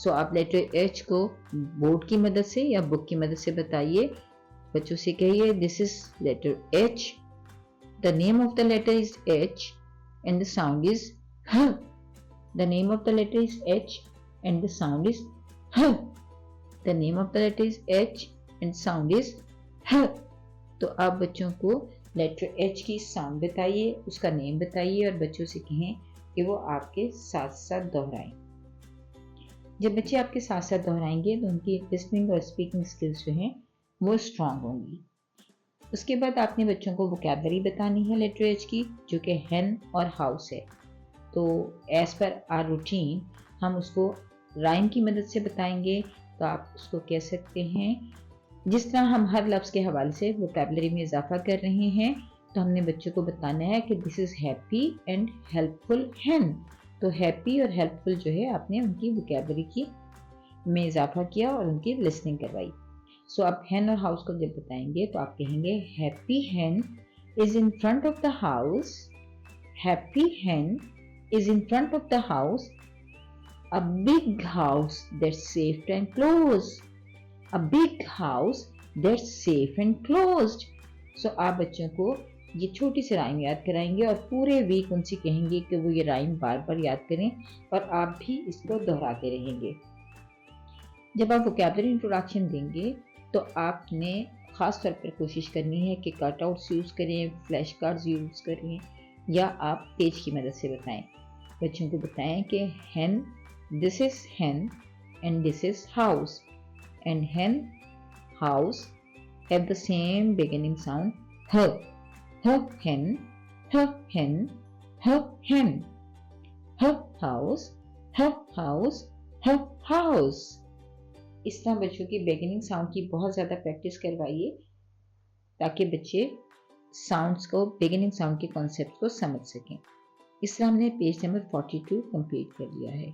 सो आप letter H को board की मदद से या बुक की मदद से बताइए। बच्चों से कहिए this is letter H, the name of the letter is H and the sound is ह। The name of the letter is H and the sound is ह। The name of the letter is H and sound is ह। तो आप बच्चों को letter H की sound बताइए, उसका नेम बताइए और बच्चों से कहें कि वो आपके साथ साथ दोहराएं। जब बच्चे आपके साथ साथ दोहराएंगे तो उनकी लिसनिंग और स्पीकिंग स्किल्स जो हैं वो स्ट्रांग होंगी। उसके बाद आपने बच्चों को वोकैबुलरी बतानी है लेटर एच की, जो कि हेन और हाउस है। तो एज पर आर रूटीन हम उसको राइम की मदद से बताएंगे। तो आप उसको कह सकते हैं, जिस तरह हम हर लफ्ज़ के हवाले से वोकैबुलरी में इजाफा कर रहे हैं, तो हमने बच्चों को बताना है कि this is happy and helpful हेन। तो हैप्पी और हेल्पफुल जो है आपने उनकी वोकैबुलरी की में इजाफा किया और उनकी लिसनिंग करवाई। सो आप हेन और हाउस को जब बताएंगे तो आप कहेंगे happy hen is in front of the house, happy hen is in front of the house, a big house that's safe and close, a big house that's safe and closed। So आप बच्चों को ये छोटी सी rhyme याद कराएंगे और पूरे week उनसे कहेंगे कि वो ये राइम बार बार याद करें और आप भी इसको दोहराते रहेंगे। जब आप वोकैबुलरी इंट्रोडक्शन देंगे तो आपने ख़ास तौर पर कोशिश करनी है कि कट आउट्स यूज़ करें, फ्लैश कार्ड्स यूज़ करें या आप पेज की मदद से बताएं। बच्चों को बताएं कि hen, this is hen and this is house, and hen, house have the same beginning sound h, h hen, h hen, h hen, h house, h house, h house। इस तरह बच्चों की बिगिनिंग साउंड की बहुत ज़्यादा practice करवाइए ताकि बच्चे साउंड्स को, बिगिनिंग साउंड के कॉन्सेप्ट को समझ सकें। इस तरह हमने पेज नंबर 42 कंप्लीट कर लिया है।